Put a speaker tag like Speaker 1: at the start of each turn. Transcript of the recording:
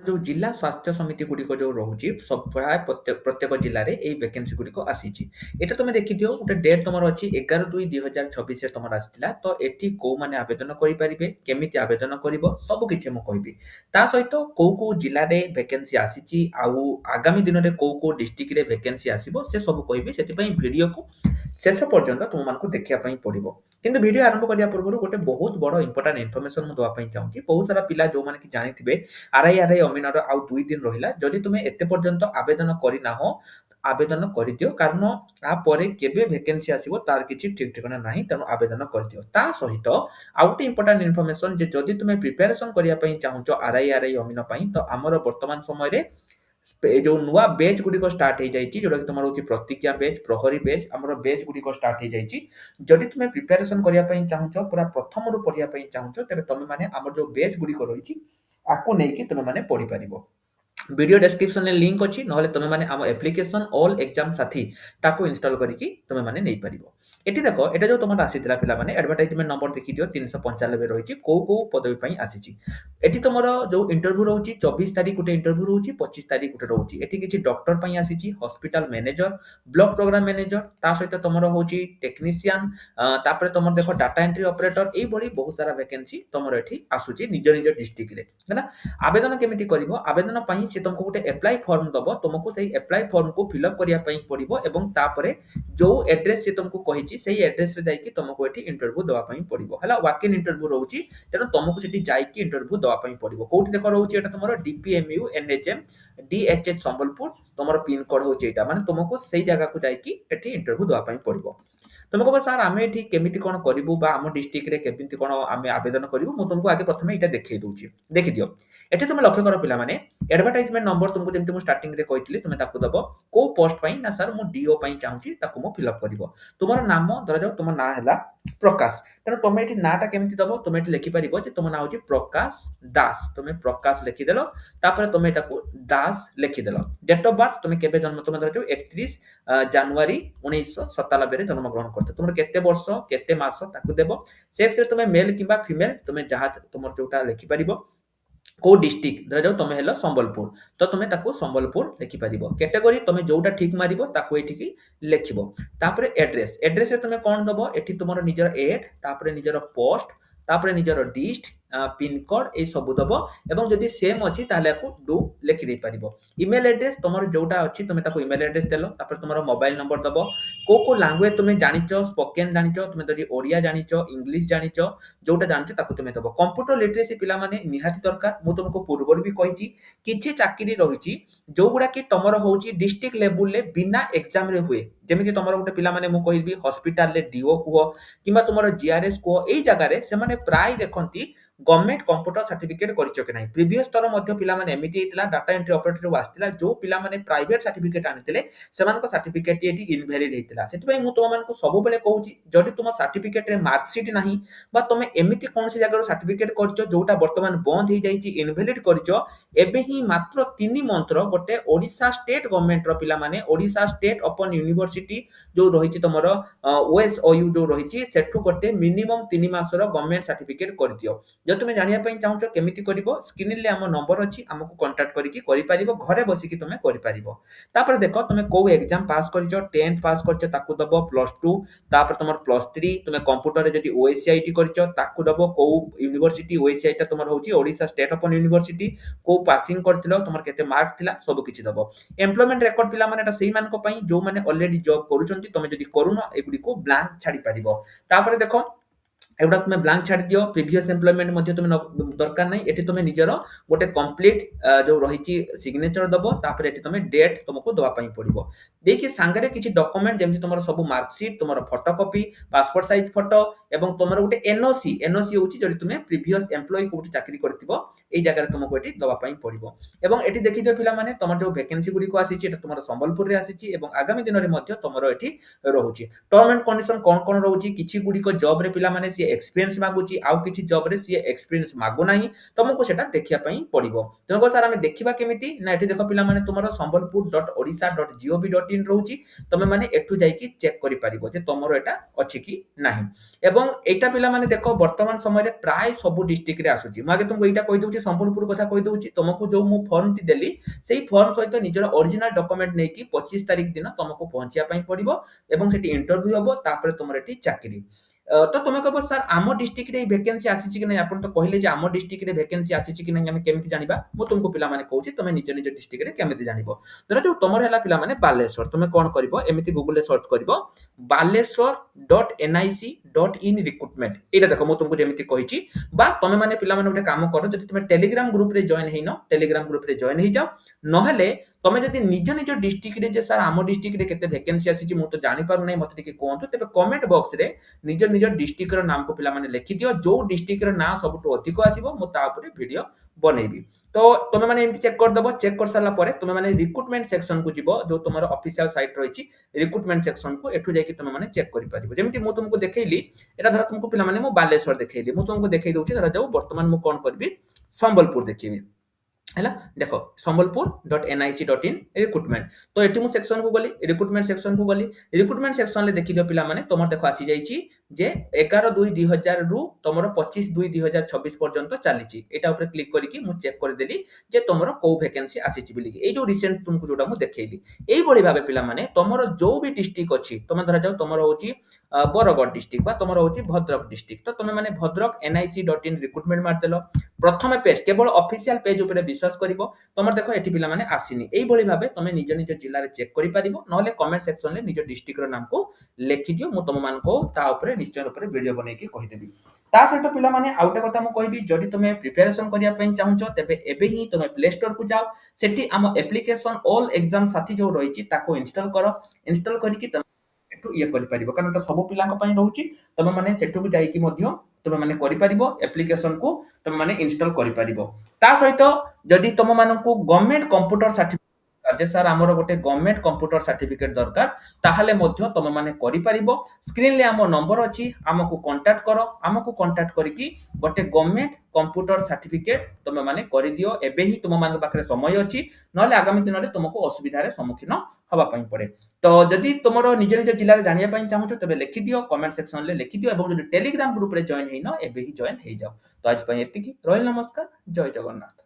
Speaker 1: जो जिला स्वास्थ्य समिति गुड़िक जो रोचे सब प्राय प्रत्येक जिले में यही वैकेंसी गुड़िक आसी एटा तुम देखिदियो गोटे डेट तुम अच्छी 11/2/2024 तुम आसाला तो ये कौ मैंने आवेदन करेंगे केमी आवेदन कर सबकि मुझे ता सहित कौ कौ जिले में वैकेंसी आसी आगामी दिन में कौ कौ डिस्ट्रिक्ट रे वैकेंसी आसो से सब कहि से वीडियो को शेष पर्यंत तुमको देखापी पड़ो किंतु वीडियो आरंभ करने पूर्व गोटे बहुत बड़ इंपोर्टाट इनफर्मेशन मुझे चाहूँगी बहुत सारा पिला जो मैंने जानी आरआई अमीनर आउ 2 दिन रहा जदि तुम एत पर्यंत आवेदन करना आवेदन कर दियो कारण आपर केबे वैकेंसी आसीबो तार किछि ठीक ठिकाना नाही तेणु आवेदन कर दियो ता सहित आउ गोटे इंपोर्टाट इनफर्मेशन जे जदि तुम प्रिपरेशन करिया पई चाहुचो आरआई अमीन पई तो आमर वर्तमान समय रे जो नुआ बेच गुड़िक स्टार्ट हो जाए जोटा कि तुम रोचे प्रतिज्ञा बेच प्रहरी बेच आम बेच गुड़िक स्टार्ट हो जाए जदि तुम प्रिपेरेसन करने चाहूच पूरा प्रथम रू पढ़ाई चाहूच तेरे तुम मैंने आम जो बेच गुड़िक रही आपको नहीं तुम मैंने पढ़ी पार वीडियो डिस्क्रिप्शन में लिंक अच्छी ना तुम मैंने आम एप्लिकेशन ऑल एग्जाम साथी ताको इंस्टॉल करके तुम मैंने नहीं पार एटी देख एटा जो तुम आसीला पे एडवर्टाइजमेंट नंबर देखिदियो 395 रही कौ कौ पदवी आसी एटी तुम जो इंटरव्यू रोचे 24 तारीख गोटे इंटरव्यू रोचे 25 तारीख गोटे रोचे एटी किसी डॉक्टर पई आसी hospital manager block program manager ता सहित तुम होची टेक्नीशियन तापर तुम देख डाटा एंट्री ऑपरेटर ये बड़ी बहुत सारा वैकेंसी तुम एठी आसुची निज निज डिस्ट्रिक्ट रे हैला आवेदन केमिति करिवो आवेदन पई से तुमको गोटे अप्लाई फॉर्म दबो तुमको सही अप्लाई फॉर्म को फिलअप करिया पई पड़िबो एवं तापरे जो एड्रेस से तुमको कहिची सही एड्रेस रे जाईकी तुमको एठी इंटरव्यू दवा पई पड़िबो हैला वॉक इन इंटरव्यू रहउची तेनो तुमको सेठी जाईकी इंटरव्यू दवा पई पड़िबो कोठी देख रहउची एटा तुमरो डीपीएमयू एनएचएम डीएचएच संबलपुर तुमरो पिन कोड होची एटा माने तुमको सही जगह को जाईकी एठी इंटरव्यू दवा पई पड़िबो तुमको बस सर आमे एठी केमिति कोन करिवु बा हम डिस्ट्रिक्ट रे केमिति कोन आमे आवेदन करिवु मु तुमको आगे प्रथमे एटा देखै दउची देखि दियो एठी तुम लक्ष्य करो पिला माने एडवर्टाइजमेंट नंबर तुमको जेमति मु स्टार्टिंग रे कहितली तुमे ताकु दबो को पोस्ट पई ना सर मु डीओ पई चाहूची ताकु मु फिल अप करिवो तुमरो नाम धरा जाऊ तुम ना हैला प्रकाश तेनो तुमे एठी नाटा केमिति दबो तुमे एठी लिखि परिबो जे तुम ना होची प्रकाश दास तुमे प्रकाश लिखि देलो तापर तुमे ताकु दास लिखि देलो डेट ऑफ बर्थ तुमे केबे जन्म तुमे धरा जाऊ 31 जनवरी 1997 रे जन्म ग्रहण करते तुम केते वर्ष केते मास ताकु देबो सेक्स रे तुमे मेल किबा फीमेल तुमे जहा तुमर जोटा लिखि परिबो को डिस्ट्रिक्ट धरा जाऊ तुमे हेलो संबलपुर तो तुमे ताकू संबलपुर लिखि परिबो कैटेगरी तुमे जोटा ठीक मारिबो ताकू एठी की लिखिबो तापर एड्रेस एड्रेस रे तुमे कोन दबो एठी तुमरो निजर एड तापर निजर पोस्ट तापर निजर डिस्ट पिन कोड ए सब दबो एवं जदि सेम अछि ताले को डू लिखि दे परिबो ईमेल एड्रेस तुमरो जोटा अछि तुमे ताकू ईमेल एड्रेस देलो तापर तुमरो मोबाइल नंबर दबो को लैंग्वेज तुमे जानिचो स्पोकन जानिचो तुमे जदि ओडिया जानिचो इंग्लिश जानिचो जोटा जानिचो ताकू तुमे दबो कंप्यूटर लिटरेसी पिला माने निहाती दरकार मु तुमको पूर्वर भी कहिची किछि चाकरी रहिची जो गुडा कि तमरो होची डिस्ट्रिक्ट लेवल ले बिना एग्जाम रे हुए जेमिति तमरो गोटे पिला माने मु कहिबी हॉस्पिटल ले डीओ कुओ किबा तुमरो जीआरएस कुओ एई जगह रे से माने प्राय देखंती गवर्नमेंट कंप्यूटर सर्टिफिकेट करिचो कि नाही प्रीवियस तर मध्य पिला माने एमिति हेतला डाटा एंट्री ऑपरेटर जो आस्तिला जो पिला माने प्राइवेट सर्टिफिकेट आनिथिले सेमान को सर्टिफिकेट एटी इनवैलिड हेतला सेति पई मु तुम मान को सब बेले कहूची जदि तुम सर्टिफिकेट रे मार्कशीट नाही बा तुमे एमिति कोनसी जगह सर्टिफिकेट करचो जोटा वर्तमान बंद हे जाईची इनवैलिड करचो एबे ही मात्र 3 मंथर गोटे ओडिसा स्टेट गवर्नमेंट रो पिला माने ओडिसा स्टेट ओपन यूनिवर्सिटी जो रहिची तमरो ओएसओयू जो रहिची सेठु गोटे मिनिमम 3 मासर गवर्नमेंट सर्टिफिकेट कर दियो जो तुम जानिया पई चाहूचो केमिति करिवो स्क्रीन ले हम नंबर अछि हमको कांटेक्ट करिकि करि परिबो घरे बसी कि तुमे करि परिबो तापर देखो तुमे को एग्जाम पास करिचो 10th पास करचो ताकू दबो +2 तापर तुमर +3 तुमे कंप्यूटर रे जदि ओएसआईटी करिचो ताकू दबो को यूनिवर्सिटी ओएसआईटी तुमर होची ओडिसा स्टेट ओपन यूनिवर्सिटी को पासिंग करथिलो तुमर केते मार्क थिला सब किछि दबो एम्प्लॉयमेंट रिकॉर्ड पिला माने एटा सेही मान को पई जो माने ऑलरेडी जॉब करूचंती तुमे जदि करूनो एगुडी को ब्लैंक छाडी परिबो तापर देखो एवडा तुमे ब्लैंक छाडी दियो प्रीवियस एम्प्लॉयमेंट मध्ये तुमे दरकार नै एठी तुमे निजरो गोटे कंप्लीट जो रहिची सिग्नेचर दबो तापर एठी तुमे डेट तुमको दवा पई पड़िबो देखि सांगरे किछि डॉक्यूमेंट जेमति तुमरो सब मार्कशीट तुमरो फोटोकॉपी पासपोर्ट साइज फोटो एवं तुमरो गोटे एनओसी होची जदि तुमे प्रीवियस एम्प्लॉय कोठी चाकरी करथिबो एई जगह रे तुमको एठी दवा पई पड़िबो एवं एठी देखि दियो पिला माने तुमर जो वैकेंसी गुडी को आसीची एटा तुमरो संबलपुर रे आसीची एवं आगामी दिन रे मध्ये तुमरो एठी रहउची टर्म एंड कंडीशन कोन कोन रहउची किछि गुडी को जॉब रे पिला माने सी एक्सपीरियंस मागुची आउ किछि जॉब रे सी एक्सपीरियंस मागु नाही तुमको सेटा देखिया पई पड़िबो तेनको सर आमे देखिबा केमिति ना एठी देखो पिला माने तुमरो sambalpur.odisha.gov.in रहउची तमे माने एठु जाई कि चेक करि परिबो जे तमरो एटा अछि कि नाही एवं एटा पिला माने देखो वर्तमान समय रे प्राय सब डिस्ट्रिक्ट रे आसुची मागे तुमको एटा कहि दउची संबलपुर कथा कहि दउची तुमको जो मु फॉर्म टी देली सेही फॉर्म सहित निजर ओरिजिनल डॉक्यूमेंट नै कि 25 तारिख दिन तुमको पहुंचिया पई पड़िबो एवं सेठी इंटरव्यू हबो तापर तुमर एठी चाकरी तो तुमे कहबो सर आम डिस्ट्रिक्ट रे वैकेंसी आसीची कि नै आपण तो कहले जे आम डिस्ट्रिक्ट रे वैकेंसी आसीची कि नै हम केमिति जानिबा मु तुमको पिला माने कहूची तुमे निज निज डिस्ट्रिक्ट रे केमिति जानिबो धर जो तुमर हैला पिला माने बालेश्वर तुमे कोन करबो एमिति गूगल रे सर्च करबो baleshwar.nic.in रिक्रूटमेंट एटा देखो मु तुमको जेमिति कहिची बा तुमे माने पिला माने उठे काम करो जदि तुमे टेलीग्राम ग्रुप रे जॉइन हेइनो टेलीग्राम ग्रुप रे जॉइन हेइ जाओ नहले तमे जदि निज निज डिस्ट्रिक्ट रे जे सर आम डिस्ट्रिक्ट रे केते वैकेंसी आसीची मु तो जानि पारु नै मते टिके कोहंतु तेबे कमेंट बॉक्स रे निज निज डिस्ट्रिक्ट रो नाम को पिला माने लिखि दियो जो डिस्ट्रिक्ट रो नाम सबटु अधिक आसीबो मु ता ऊपर वीडियो बनेबी तो तुमे माने एमति चेक कर दबो चेक कर साला परे तुमे माने रिक्रूटमेंट सेक्शन को जिवो जो तुमर ऑफिशियल साइट रहिची रिक्रूटमेंट सेक्शन को एठु जाई कि तुमे माने चेक करि परिबो जेमिति मु तुमको देखैली एटा धर तुमको पिला माने मु बालेश्वर देखैली मु तुमको देखै दउची धर जाऊ वर्तमान मु कोन करबी संबलपुर देखिबी हैला देखो sambalpur.nic.in रिक्रूटमेंट तो एठी मु सेक्शन को गली रिक्रूटमेंट सेक्शन ले देखि दियो पिला माने तमर देखो आसी जाईची जे 11/2/2000 रु तमरो 25/2/2026 पर्यंत चलीची एटा ऊपर क्लिक करी कि मु चेक कर देली जे तमरो को वैकेंसी आसीची बिली ए जो रिसेंट तुमको जोटा मु देखैली एई बडी भाबे पिला माने तमरो जो भी डिस्ट्रिक्ट अछि तमे धरा जाऊ तमरो होची बरगढ़ डिस्ट्रिक्ट बा तमरो होची भद्रक डिस्ट्रिक्ट तो तमे माने भद्रक nic.in रिक्रूटमेंट मार देलो प्रथम पेज केवल ऑफिशियल पेज ऊपर विश्वास करिवो तमर देखो एठी पिला माने आसीनी एई बडी भाबे तमे निज निज जिल्ला रे चेक करि परिवो नहले कमेंट सेक्शन ले निज डिस्ट्रिक्ट रो नाम को लेखि दियो मु तम मान को ता ऊपर निश्चय ऊपर वीडियो बनै के कहि देबी ता सहित पिला माने आउटे कथा मु कहबी जदि तमे प्रिपरेशन करिया पई चाहूचो तेबे एबे ही तमे प्ले स्टोर को जाओ सेठी आम एप्लीकेशन ऑल एग्जाम साथी जो रहिची ताको इंस्टॉल करो इंस्टॉल करि कि एठु ये करि परिबो कारण त सब पिला पई रहउची तमे माने सेठु को जाई कि मध्य तमे माने करि परिबो एप्लीकेशन को तमे माने इंस्टॉल करि परिबो ता सहित जदि तम मानकु गवर्नमेंट कंप्यूटर सर्टिफिकेट जे सर हमर गोटे गवर्नमेंट कंप्यूटर सर्टिफिकेट दरकार ताहाले मध्य तमे माने करि परिबो स्क्रीन ले हमर नंबर अछि हमकु कांटेक्ट करो हमकु कांटेक्ट करि कि गोटे गवर्नमेंट कंप्यूटर सर्टिफिकेट तमे माने करि दियो एबे ही तुम मान पाखरे समय अछि नले आगामी दिन रे तुमको असुविधा रे सम्मुखीन हबा पई पड़े तो जदि तुमरो निज निज जिल्ला रे जानिया पई चाहू तबे लिखि दियो कमेंट सेक्शन ले लिखि दियो एवं जदि टेलीग्राम ग्रुप रे जॉइन हेइनो एबे ही जॉइन हेइ जाओ तो आज पई एतिकी रोयल नमस्कार जय जगन्नाथ।